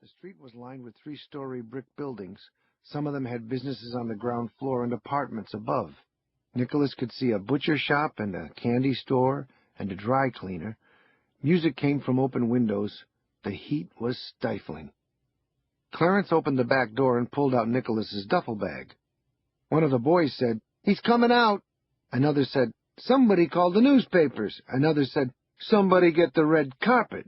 The street was lined with three-story brick buildings. Some of them had businesses on the ground floor and apartments above. Nicholas could see a butcher shop and a candy store and a dry cleaner. Music came from open windows. The heat was stifling. Clarence opened the back door and pulled out Nicholas's duffel bag. One of the boys said, "He's coming out." Another said, "Somebody called the newspapers." Another said, "Somebody get the red carpet."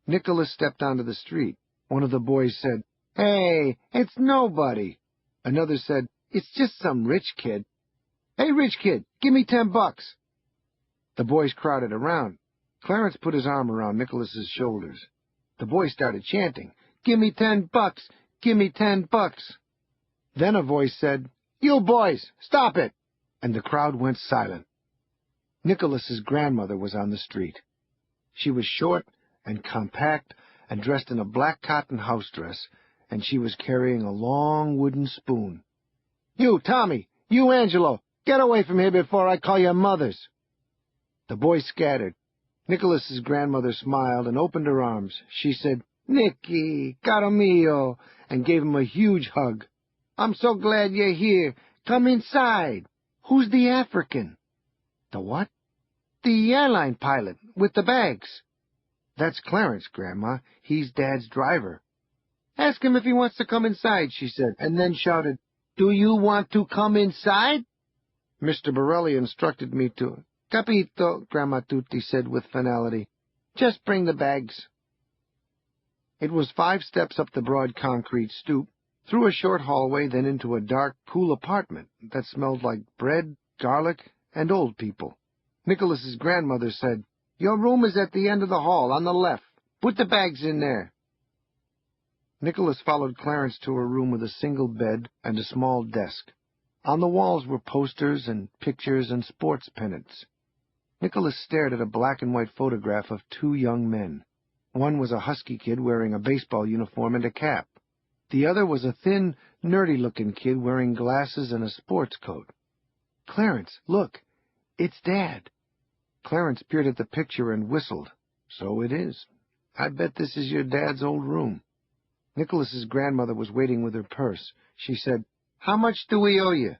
Nicholas stepped onto the street. One of the boys said, "Hey, it's nobody." Another said, "It's just some rich kid." "Hey, rich kid, give me $10. The boys crowded around. Clarence put his arm around Nicholas's shoulders. The boys started chanting, "Give me $10, give me $10. Then a voice said, "You boys, stop it!" And the crowd went silent. Nicholas's grandmother was on the street. She was short and compact and dressed in a black cotton house dress, and she was carrying a long wooden spoon. "You, Tommy! You, Angelo! Get away from here before I call your mothers!" The boys scattered. Nicholas's grandmother smiled and opened her arms. She said, "Nicky, caro mio," and gave him a huge hug. "I'm so glad you're here. Come inside." "Who's the African?" "The what?" "The airline pilot, with the bags." "That's Clarence, Grandma. He's Dad's driver." "Ask him if he wants to come inside," she said, and then shouted, "Do you want to come inside?" "Mr. Borelli instructed me to." "Capito," Grandma Tutti said with finality. "Just bring the bags." It was 5 steps up the broad concrete stoop, through a short hallway, then into a dark, cool apartment that smelled like bread, garlic, and old people. Nicholas's grandmother said, "Your room is at the end of the hall, on the left. Put the bags in there." Nicholas followed Clarence to a room with a single bed and a small desk. On the walls were posters and pictures and sports pennants. Nicholas stared at a black-and-white photograph of 2 young men. One was a husky kid wearing a baseball uniform and a cap. The other was a thin, nerdy-looking kid wearing glasses and a sports coat. "Clarence, look, it's Dad." Clarence peered at the picture and whistled. "So it is. I bet this is your dad's old room." Nicholas's grandmother was waiting with her purse. She said, "How much do we owe you?"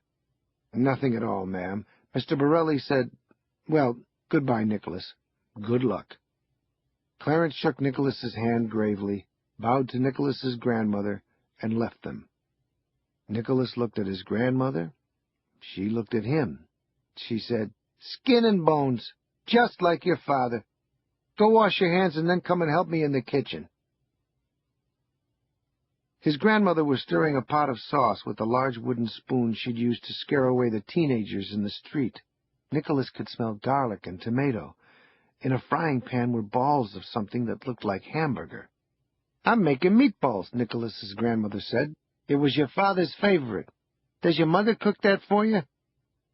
"Nothing at all, ma'am. Mr. Borelli said, well, goodbye, Nicholas. Good luck." Clarence shook Nicholas's hand gravely, bowed to Nicholas's grandmother, and left them. Nicholas looked at his grandmother. She looked at him. She said, "Skin and bones, just like your father. Go wash your hands and then come and help me in the kitchen." His grandmother was stirring a pot of sauce with a large wooden spoon she'd used to scare away the teenagers in the street. Nicholas could smell garlic and tomato. In a frying pan were balls of something that looked like hamburger. "I'm making meatballs," Nicholas's grandmother said. "It was your father's favorite. Does your mother cook that for you?"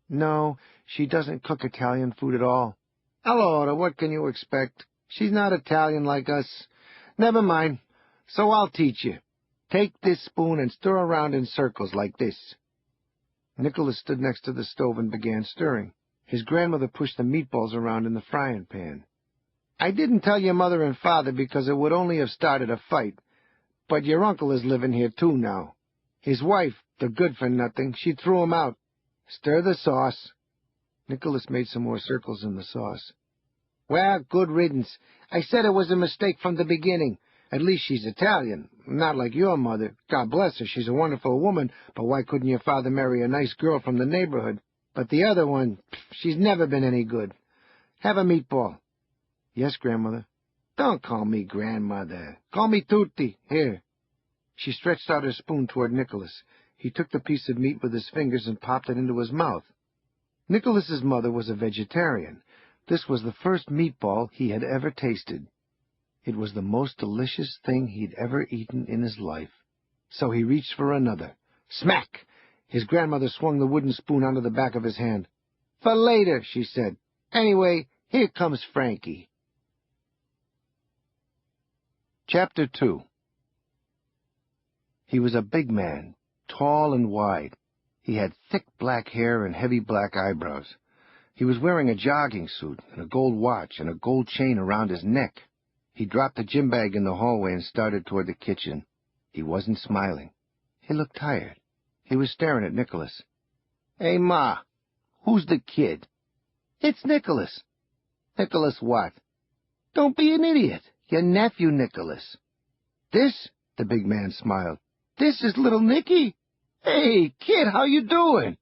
"No, she doesn't cook Italian food at all." "Allora, what can you expect? She's not Italian like us. Never mind. So I'll teach you. Take this spoon and stir around in circles like this." Nicholas stood next to the stove and began stirring. His grandmother pushed the meatballs around in the frying pan. "I didn't tell your mother and father because it would only have started a fight. But your uncle is living here, too, now. His wife, the good-for-nothing, she threw him out. Stir the sauce." Nicholas made some more circles in the sauce. "Well, good riddance. I said it was a mistake from the beginning. At least she's Italian, not like your mother. God bless her, she's a wonderful woman, but why couldn't your father marry a nice girl from the neighborhood? But the other one, she's never been any good. Have a meatball." "Yes, Grandmother." "Don't call me Grandmother. Call me Tutti. Here." She stretched out her spoon toward Nicholas. He took the piece of meat with his fingers and popped it into his mouth. Nicholas's mother was a vegetarian. This was the first meatball he had ever tasted. It was the most delicious thing he'd ever eaten in his life. So he reached for another. Smack! His grandmother swung the wooden spoon onto the back of his hand. "For later," she said. "Anyway, here comes Frankie." Chapter 2. He was a big man, tall and wide. He had thick black hair and heavy black eyebrows. He was wearing a jogging suit and a gold watch and a gold chain around his neck. He dropped the gym bag in the hallway and started toward the kitchen. He wasn't smiling. He looked tired. He was staring at Nicholas. "Hey, Ma, who's the kid?" "It's Nicholas." "Nicholas what?" "Don't be an idiot. Your nephew, Nicholas." "This?" The big man smiled. "This is little Nicky. Hey, kid, how you doing?"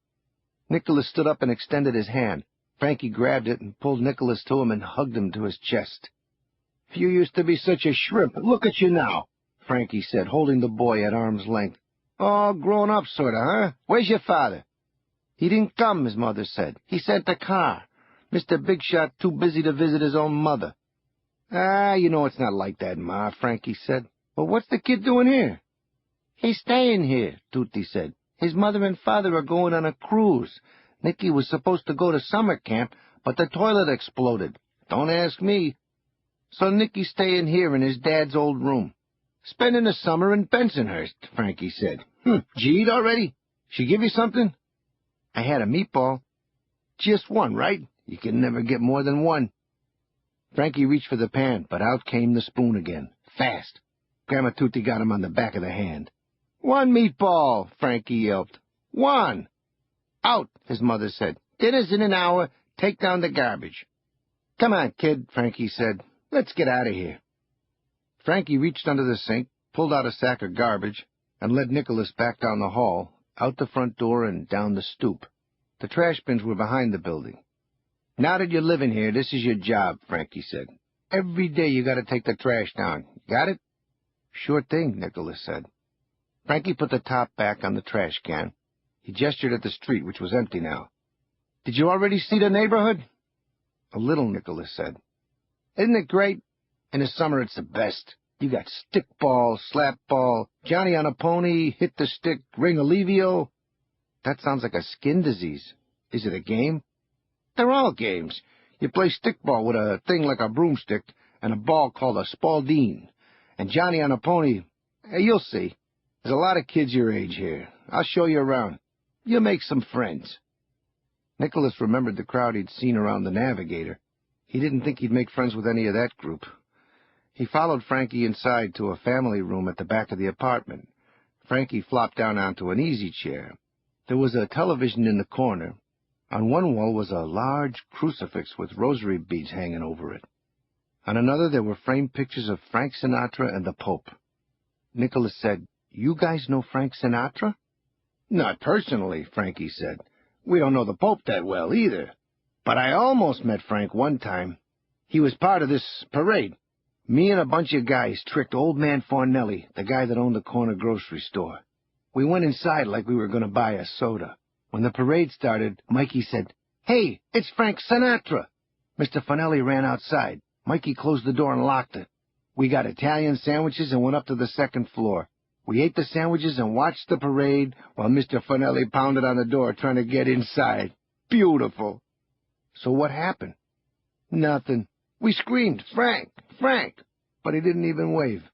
Nicholas stood up and extended his hand. Frankie grabbed it and pulled Nicholas to him and hugged him to his chest. "You used to be such a shrimp. Look at you now," Frankie said, holding the boy at arm's length. "All grown up, sorta, huh? Where's your father?" "He didn't come," his mother said. "He sent the car. Mr. Big Shot too busy to visit his own mother." "Ah, you know it's not like that, Ma," Frankie said. "But what's the kid doing here?" "He's staying here," Tutti said. "His mother and father are going on a cruise. Nicky was supposed to go to summer camp, but the toilet exploded. Don't ask me. So Nicky's staying here in his dad's old room. Spending the summer in Bensonhurst," Frankie said. "G'd already? She give you something?" "I had a meatball." "Just one, right? You can never get more than one." Frankie reached for the pan, but out came the spoon again, fast. Grandma Tutti got him on the back of the hand. "One meatball," Frankie yelped. "One." "Out," his mother said. "Dinner's in an hour. Take down the garbage." "Come on, kid," Frankie said. "Let's get out of here." Frankie reached under the sink, pulled out a sack of garbage, and led Nicholas back down the hall, out the front door and down the stoop. The trash bins were behind the building. "Now that you're living here, this is your job," Frankie said. "Every day you gotta take the trash down. Got it?" "Sure thing," Nicholas said. Frankie put the top back on the trash can. He gestured at the street, which was empty now. "Did you already see the neighborhood?" "A little," Nicholas said. "Isn't it great? In the summer it's the best. You got stickball, slapball, Johnny on a pony, hit the stick, ring alivio." "That sounds like a skin disease. Is it a game?" "They're all games. You play stickball with a thing like a broomstick and a ball called a spalding. And Johnny on a pony, you'll see. There's a lot of kids your age here. I'll show you around. You'll make some friends." Nicholas remembered the crowd he'd seen around the Navigator. He didn't think he'd make friends with any of that group. He followed Frankie inside to a family room at the back of the apartment. Frankie flopped down onto an easy chair. There was a television in the corner. On one wall was a large crucifix with rosary beads hanging over it. On another there were framed pictures of Frank Sinatra and the Pope. Nicholas said, "You guys know Frank Sinatra?" "Not personally," Frankie said. "We don't know the Pope that well, either. But I almost met Frank one time. He was part of this parade. Me and a bunch of guys tricked old man Fornelli, the guy that owned the corner grocery store. We went inside like we were going to buy a soda. When the parade started, Mikey said, 'Hey, it's Frank Sinatra!' Mr. Fornelli ran outside. Mikey closed the door and locked it. We got Italian sandwiches and went up to the second floor. We ate the sandwiches and watched the parade while Mr. Fornelli pounded on the door trying to get inside. Beautiful." "So what happened?" "Nothing. We screamed, 'Frank! Frank!' but he didn't even wave."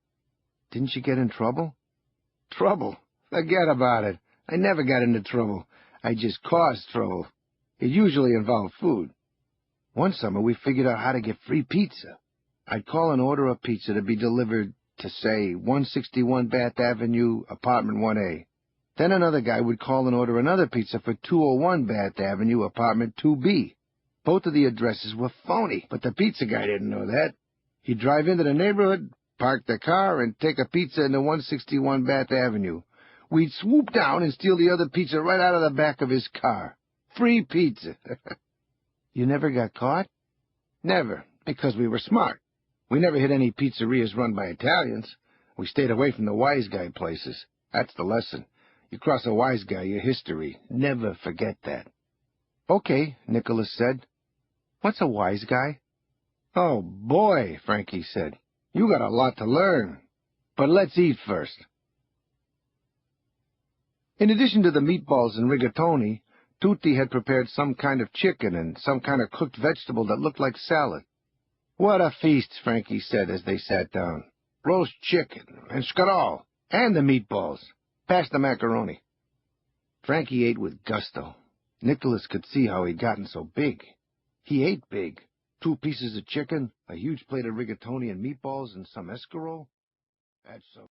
"Didn't you get in trouble?" "Trouble? Forget about it. I never got into trouble. I just caused trouble. It usually involved food. One summer we figured out how to get free pizza. I'd call and order a pizza to be delivered to, say, 161 Bath Avenue, apartment 1A. Then another guy would call and order another pizza for 201 Bath Avenue, apartment 2B. Both of the addresses were phony, but the pizza guy didn't know that. He'd drive into the neighborhood, park the car, and take a pizza into 161 Bath Avenue. We'd swoop down and steal the other pizza right out of the back of his car. Free pizza." "You never got caught?" "Never, because we were smart. We never hit any pizzerias run by Italians. We stayed away from the wise guy places. That's the lesson. You cross a wise guy, you're history. Never forget that." "Okay," Nicholas said. "What's a wise guy?" "Oh, boy," Frankie said. "You got a lot to learn. But let's eat first." In addition to the meatballs and rigatoni, Tutti had prepared some kind of chicken and some kind of cooked vegetable that looked like salad. "What a feast," Frankie said as they sat down. "Roast chicken, and scadal, and the meatballs. Pass the macaroni." Frankie ate with gusto. Nicholas could see how he'd gotten so big. He ate big. 2 pieces of chicken, a huge plate of rigatoni and meatballs, and some escarole? That's so